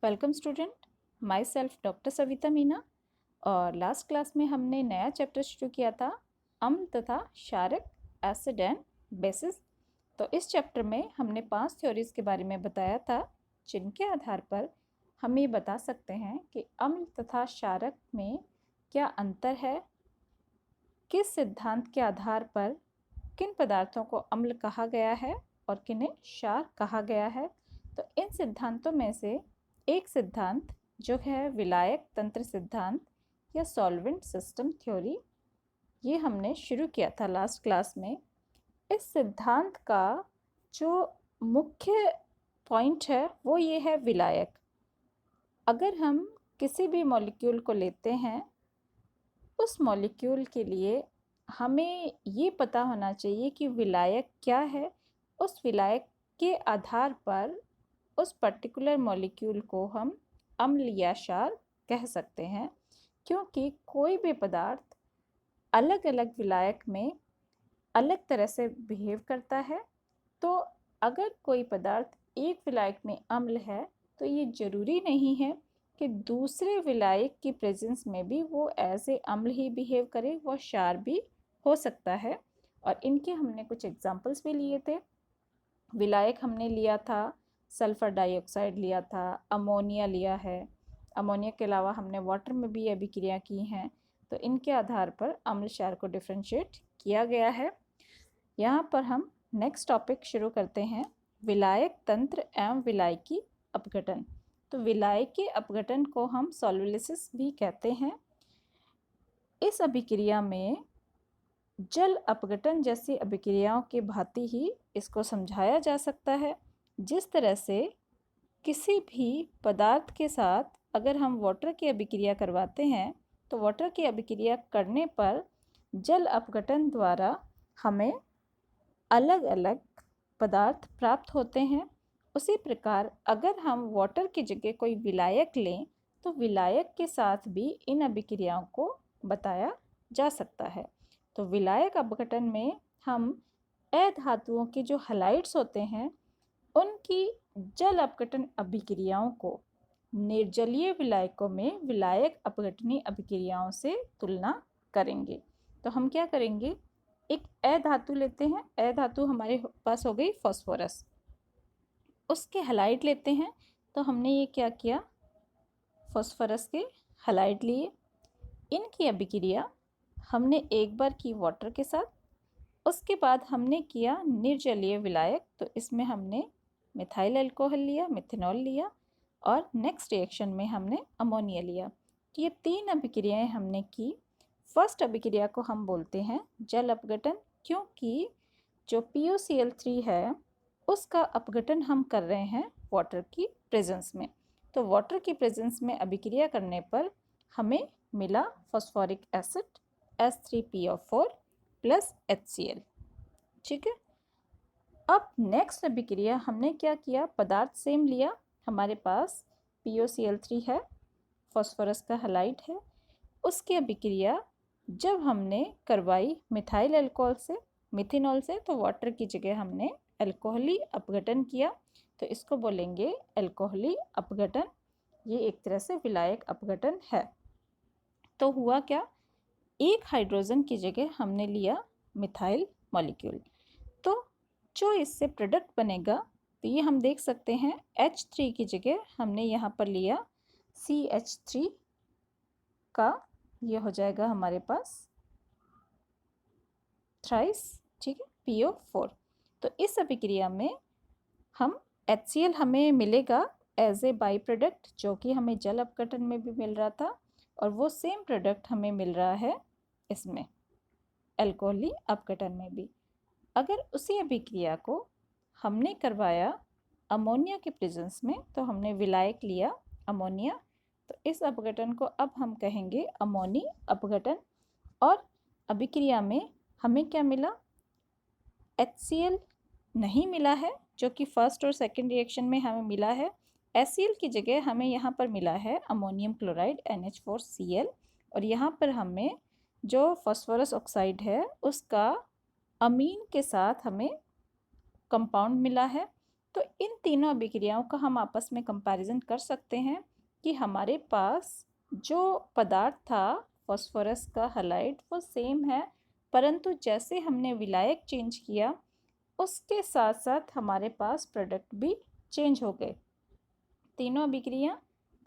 Welcome student, my self doctor Savita Meena. और last class में हमने नया चैप्टर शुरू किया था, अम्ल तथा क्षारक, एसिड एंड बेसिस। तो इस चैप्टर में हमने 5 थ्योरीज के बारे में बताया था, जिनके आधार पर हम ये बता सकते हैं कि अम्ल तथा क्षारक में क्या अंतर है, किस सिद्धांत के आधार पर किन पदार्थों को अम्ल कहा गया है और किन्हें क्षार कहा गया है। तो इन सिद्धांतों में से एक सिद्धांत जो है विलायक तंत्र सिद्धांत या सॉल्वेंट सिस्टम थ्योरी, ये हमने शुरू किया था लास्ट क्लास में। इस सिद्धांत का जो मुख्य पॉइंट है वो ये है विलायक। अगर हम किसी भी मॉलिक्यूल को लेते हैं, उस मॉलिक्यूल के लिए हमें ये पता होना चाहिए कि विलायक क्या है। उस विलायक के आधार पर उस पर्टिकुलर मॉलिक्यूल को हम अम्ल या क्षार कह सकते हैं, क्योंकि कोई भी पदार्थ अलग अलग विलायक में अलग तरह से बिहेव करता है। तो अगर कोई पदार्थ एक विलायक में अम्ल है तो ये ज़रूरी नहीं है कि दूसरे विलायक की प्रेजेंस में भी वो ऐसे अम्ल ही बिहेव करे, वो क्षार भी हो सकता है। और इनके हमने कुछ एग्जांपल्स भी लिए थे। विलायक हमने लिया था, सल्फ़र डाइऑक्साइड लिया था, अमोनिया लिया है। अमोनिया के अलावा हमने वाटर में भी अभिक्रिया की हैं। तो इनके आधार पर अम्ल क्षार को डिफ्रेंशिएट किया गया है। यहाँ पर हम नेक्स्ट टॉपिक शुरू करते हैं, विलायक तंत्र एवं विलायकी अपघटन। तो विलायकी अपघटन को हम सॉल्वोलिसिस भी कहते हैं। इस अभिक्रिया में जल अपघटन जैसी अभिक्रियाओं की भांति ही इसको समझाया जा सकता है। जिस तरह से किसी भी पदार्थ के साथ अगर हम वाटर की अभिक्रिया करवाते हैं तो वाटर की अभिक्रिया करने पर जल अपघटन द्वारा हमें अलग अलग पदार्थ प्राप्त होते हैं। उसी प्रकार अगर हम वाटर की जगह कोई विलायक लें तो विलायक के साथ भी इन अभिक्रियाओं को बताया जा सकता है। तो विलायक अपघटन में हम अधातुओं के जो हैलाइड्स होते हैं उनकी जल अपघटन अभिक्रियाओं को निर्जलीय विलायकों में विलायक अपघटनी अभिक्रियाओं से तुलना करेंगे। तो हम क्या करेंगे, एक अधातु लेते हैं, अधातु हमारे पास हो गई फास्फोरस, उसके हैलाइड लेते हैं। तो हमने ये क्या किया, फास्फोरस के हैलाइड लिए, इनकी अभिक्रिया हमने एक बार की वाटर के साथ, उसके बाद हमने किया निर्जलीय विलायक। तो इसमें हमने मिथाइल अल्कोहल लिया, मिथेनॉल लिया, और नेक्स्ट रिएक्शन में हमने अमोनिया लिया। तो ये 3 अभिक्रियाएं हमने की। फर्स्ट अभिक्रिया को हम बोलते हैं जल अपघटन, क्योंकि जो PuCl3 है उसका अपघटन हम कर रहे हैं वाटर की प्रेजेंस में। तो वाटर की प्रेजेंस में अभिक्रिया करने पर हमें मिला phosphoric acid H3PO4 plus HCl। ठीक है। अब नेक्स्ट अभिक्रिया हमने क्या किया, पदार्थ सेम लिया, हमारे पास PuCl3 है, फॉस्फोरस का हैलाइड है, उसकी अभिक्रिया जब हमने करवाई मिथाइल अल्कोहल से, मिथेनॉल से, तो वाटर की जगह हमने अल्कोहली अपघटन किया। तो इसको बोलेंगे अल्कोहली अपघटन। ये एक तरह से विलायक अपघटन है। तो हुआ क्या, एक हाइड्रोजन की जगह हमने लिया मिथाइल मॉलिक्यूल। तो जो इससे प्रोडक्ट बनेगा, तो ये हम देख सकते हैं H3 की जगह हमने यहाँ पर लिया CH3 का, ये हो जाएगा हमारे पास थ्राइस, ठीक है, PO4। तो इस अभिक्रिया में हम HCl हमें मिलेगा एज ए बाई प्रोडक्ट, जो कि हमें जल अपघटन में भी मिल रहा था, और वो सेम प्रोडक्ट हमें मिल रहा है इसमें अल्कोहली अपघटन में भी। अगर उसी अभिक्रिया को हमने करवाया अमोनिया के प्रेजेंस में, तो हमने विलायक लिया अमोनिया। तो इस अपघटन को अब हम कहेंगे अमोनी अपघटन। और अभिक्रिया में हमें क्या मिला, HCl नहीं मिला है, जो कि फर्स्ट और सेकंड रिएक्शन में हमें मिला है। HCl की जगह हमें यहाँ पर मिला है अमोनियम क्लोराइड NH4Cl, और यहाँ पर हमें जो फास्फोरस ऑक्साइड है उसका अमीन के साथ हमें कंपाउंड मिला है। तो इन तीनों अभिक्रियाओं का हम आपस में कंपैरिजन कर सकते हैं कि हमारे पास जो पदार्थ था फास्फोरस का हैलाइड वो सेम है, परंतु जैसे हमने विलायक चेंज किया उसके साथ साथ हमारे पास प्रोडक्ट भी चेंज हो गए। तीनों अभिक्रिया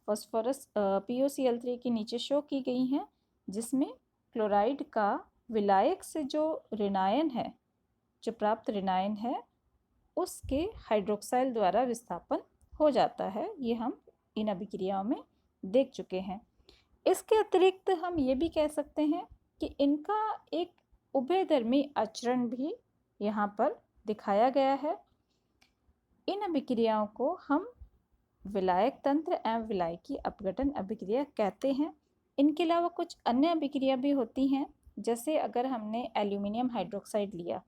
फास्फोरस POCl3 के नीचे शो की गई हैं, जिसमें क्लोराइड का विलायक से जो ऋणायन है, जो प्राप्त ऋणायन है, उसके हाइड्रोक्साइल द्वारा विस्थापन हो जाता है। ये हम इन अभिक्रियाओं में देख चुके हैं। इसके अतिरिक्त हम ये भी कह सकते हैं कि इनका एक उभयधर्मी आचरण भी यहाँ पर दिखाया गया है। इन अभिक्रियाओं को हम विलायक तंत्र एवं विलायकी अपघटन अभिक्रिया कहते हैं। इनके अलावा कुछ अन्य अभिक्रिया भी होती हैं, जैसे अगर हमने एल्यूमिनियम हाइड्रोक्साइड लिया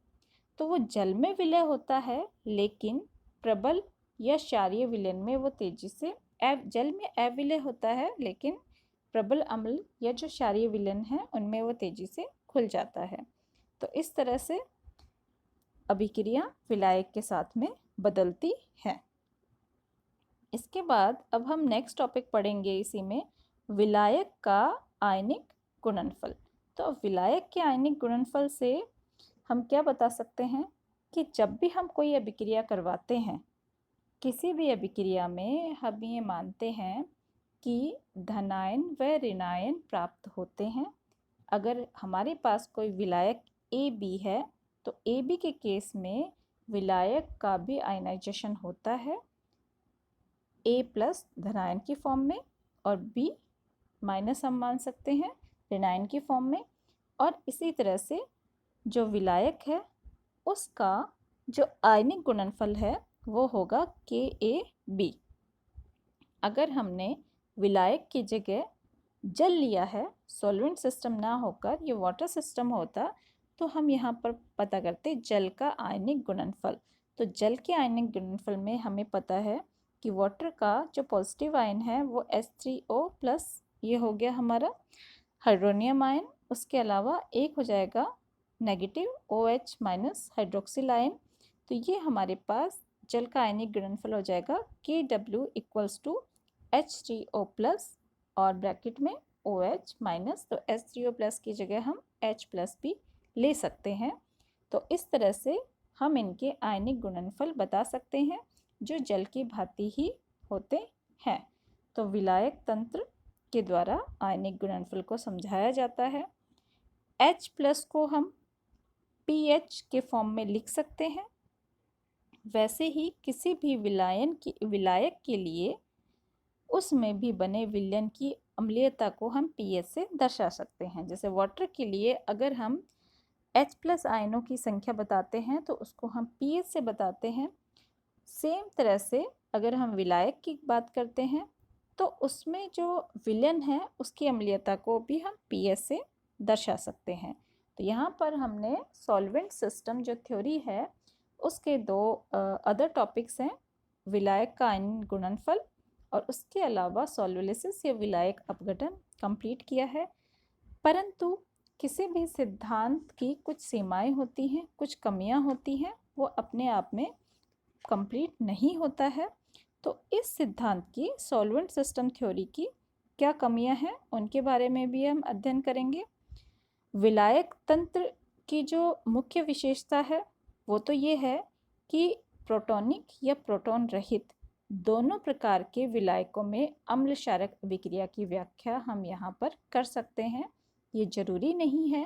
तो वो जल में विलय होता है, लेकिन प्रबल या क्षारीय विलयन में वो तेजी से जल में अविलय होता है, लेकिन प्रबल अम्ल या जो क्षारीय विलयन है उनमें वो तेजी से खुल जाता है। तो इस तरह से अभिक्रिया विलायक के साथ में बदलती है। इसके बाद अब हम नेक्स्ट टॉपिक पढ़ेंगे इसी में, विलायक का आयनिक गुणनफल। तो विलायक के आयनिक गुणनफल से हम क्या बता सकते हैं कि जब भी हम कोई अभिक्रिया करवाते हैं, किसी भी अभिक्रिया में हम ये मानते हैं कि धनायन व ऋणायन प्राप्त होते हैं। अगर हमारे पास कोई विलायक AB है तो AB के केस में विलायक का भी आयनाइजेशन होता है, A+ धनायन की फॉर्म में और B- हम मान सकते हैं ऋणायन की फॉर्म में। और इसी तरह से जो विलायक है उसका जो आयनिक गुणनफल है वो होगा KAB। अगर हमने विलायक की जगह जल लिया है, सॉल्वेंट सिस्टम ना होकर ये वाटर सिस्टम होता, तो हम यहाँ पर पता करते जल का आयनिक गुणनफल। तो जल के आयनिक गुणनफल में हमें पता है कि वाटर का जो पॉजिटिव आयन है वो H3O+, ये हो गया हमारा हाइड्रोनियम आयन। उसके अलावा एक हो जाएगा नेगेटिव OH- हाइड्रोक्सिल आयन। तो ये हमारे पास जल का आयनिक गुणनफल हो जाएगा KW = H3O+ और ब्रैकेट में OH-, तो H3O+ की जगह हम H+ भी ले सकते हैं। तो इस तरह से हम इनके आयनिक गुणनफल बता सकते हैं जो जल की भांति ही होते हैं। तो विलायक तंत्र के द्वारा आयनिक गुणनफल को समझाया जाता है। H+ को हम pH के फॉर्म में लिख सकते हैं। वैसे ही किसी भी विलायक के लिए उसमें भी बने विलयन की अम्लीयता को हम pH से दर्शा सकते हैं। जैसे वाटर के लिए अगर हम H+ आयनों की संख्या बताते हैं तो उसको हम pH से बताते हैं। सेम तरह से अगर हम विलायक की बात करते हैं तो उसमें जो विलयन है उसकी अम्लीयता को भी हम pH से दर्शा सकते हैं। तो यहाँ पर हमने सॉल्वेंट सिस्टम जो थ्योरी है उसके दो अदर टॉपिक्स हैं, विलायक का आयनिक गुणनफल और उसके अलावा सॉल्वोलिसिस या विलायक अपघटन कंप्लीट किया है। परंतु किसी भी सिद्धांत की कुछ सीमाएं होती हैं, कुछ कमियां होती हैं, वो अपने आप में कंप्लीट नहीं होता है। तो इस सिद्धांत की सॉल्वेंट सिस्टम थ्योरी की क्या कमियां हैं उनके बारे में भी हम अध्ययन करेंगे। विलायक तंत्र की जो मुख्य विशेषता है वो तो ये है कि प्रोटॉनिक या प्रोटॉन रहित दोनों प्रकार के विलायकों में अम्ल क्षारक अभिक्रिया की व्याख्या हम यहाँ पर कर सकते हैं। ये जरूरी नहीं है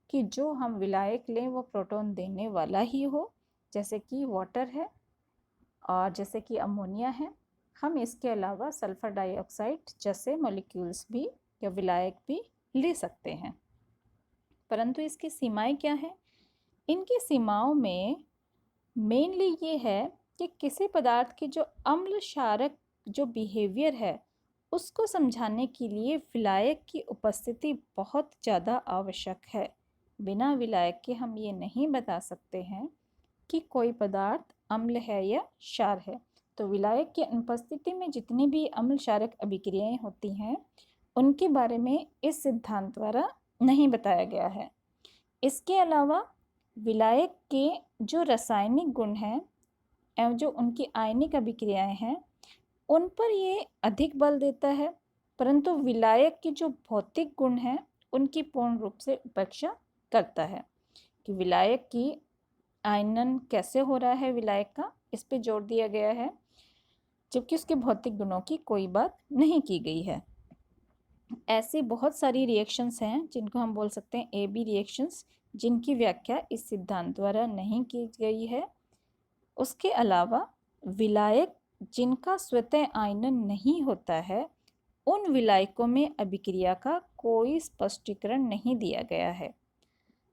कि जो हम विलायक लें वो प्रोटॉन देने वाला ही हो, जैसे कि वाटर है और जैसे कि अमोनिया है। हम इसके अलावा सल्फर डाइऑक्साइड जैसे मॉलिक्यूल्स भी या विलायक भी ले सकते हैं। परंतु इसकी सीमाएं क्या हैं? इनकी सीमाओं में मेनली ये है कि किसी पदार्थ की जो अम्ल क्षारक जो बिहेवियर है उसको समझाने के लिए विलायक की उपस्थिति बहुत ज़्यादा आवश्यक है। बिना विलायक के हम ये नहीं बता सकते हैं कि कोई पदार्थ अम्ल है या क्षार है। तो विलायक की अनुपस्थिति में जितनी भी अम्ल क्षारक अभिक्रियाएं होती हैं उनके बारे में इस सिद्धांत द्वारा नहीं बताया गया है। इसके अलावा विलायक के जो रासायनिक गुण हैं एवं जो उनकी आयनिक अभिक्रियाएं हैं उन पर ये अधिक बल देता है, परंतु विलायक की जो भौतिक गुण हैं उनकी पूर्ण रूप से उपेक्षा करता है कि विलायक की आयनन कैसे हो रहा है विलायक का, इस पे जोर दिया गया है, जबकि उसके भौतिक गुणों की कोई बात नहीं की गई है। ऐसी बहुत सारी रिएक्शंस हैं जिनको हम बोल सकते हैं ए बी रिएक्शंस, जिनकी व्याख्या इस सिद्धांत द्वारा नहीं की गई है। उसके अलावा विलायक जिनका स्वतः आयनन नहीं होता है उन विलायकों में अभिक्रिया का कोई स्पष्टीकरण नहीं दिया गया है।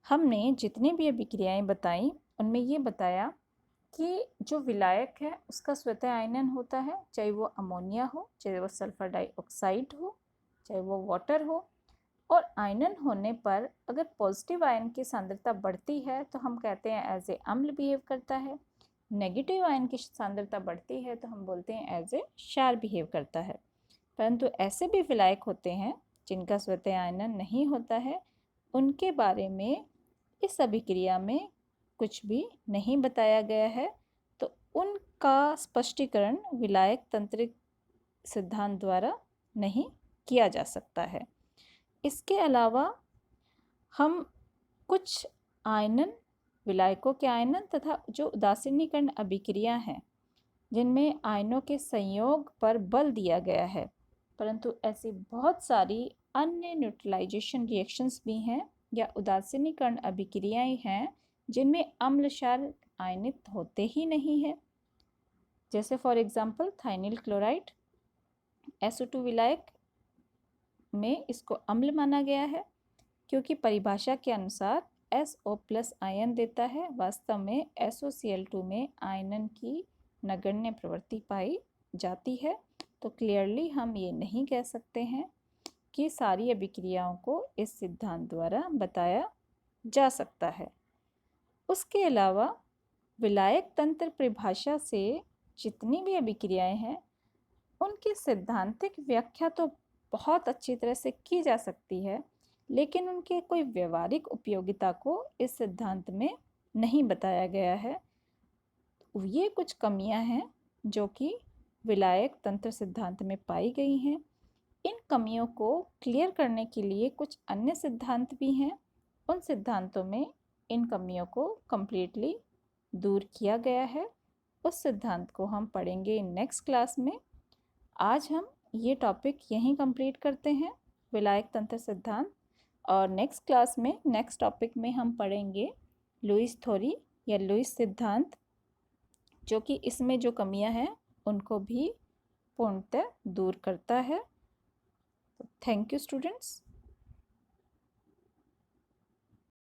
हमने जितनी भी अभिक्रियाएं बताई उनमें ये बताया कि जो विलायक है उसका स्वतः आयनन होता है, चाहे वो अमोनिया हो, चाहे वो सल्फर डाइऑक्साइड हो, चाहे वो वाटर हो, और आयनन होने पर अगर पॉजिटिव आयन की सांद्रता बढ़ती है तो हम कहते हैं एज ए अम्ल बिहेव करता है, नेगेटिव आयन की सांद्रता बढ़ती है तो हम बोलते हैं एज ए क्षार बिहेव करता है। परंतु ऐसे भी विलायक होते हैं जिनका स्वतः आयनन नहीं होता है, उनके बारे में इस अभिक्रिया में कुछ भी नहीं बताया गया है, तो उनका स्पष्टीकरण विलायक तंत्रिक सिद्धांत द्वारा नहीं किया जा सकता है। इसके अलावा हम कुछ आयनन, विलायकों के आयनन तथा जो उदासीनीकरण अभिक्रिया हैं जिनमें आयनों के संयोग पर बल दिया गया है, परंतु ऐसी बहुत सारी अन्य न्यूट्रलाइजेशन रिएक्शंस भी हैं या उदासीनीकरण अभिक्रियाएं हैं जिनमें अम्ल क्षार आयनित होते ही नहीं है। जैसे फॉर एग्जांपल थाइनिल क्लोराइड, SO2 विलायक में इसको अम्ल माना गया है क्योंकि परिभाषा के अनुसार SO+ आयन देता है, वास्तव में SOCl2 में आयनन की नगण्य प्रवृत्ति पाई जाती है। तो क्लियरली हम ये नहीं कह सकते हैं कि सारी अभिक्रियाओं को इस सिद्धांत द्वारा बताया जा सकता है। उसके अलावा विलायक तंत्र परिभाषा से जितनी भी अभिक्रियाएं हैं उनकी सैद्धांतिक व्याख्या तो बहुत अच्छी तरह से की जा सकती है, लेकिन उनके कोई व्यवहारिक उपयोगिता को इस सिद्धांत में नहीं बताया गया है। ये कुछ कमियां हैं जो कि विलायक तंत्र सिद्धांत में पाई गई हैं। इन कमियों को क्लियर करने के लिए कुछ अन्य सिद्धांत भी हैं। उन सिद्धांतों में इन कमियों को कम्प्लीटली दूर किया गया है। उस सिद्धांत को हम पढ़ेंगे नेक्स्ट क्लास में। आज हम ये टॉपिक यहीं कंप्लीट करते हैं, विलायक तंत्र सिद्धांत, और नेक्स्ट क्लास में नेक्स्ट टॉपिक में हम पढ़ेंगे लुईस थ्योरी या लुईस सिद्धांत, जो कि इसमें जो कमियां हैं उनको भी पूर्णतः दूर करता है। Thank you students.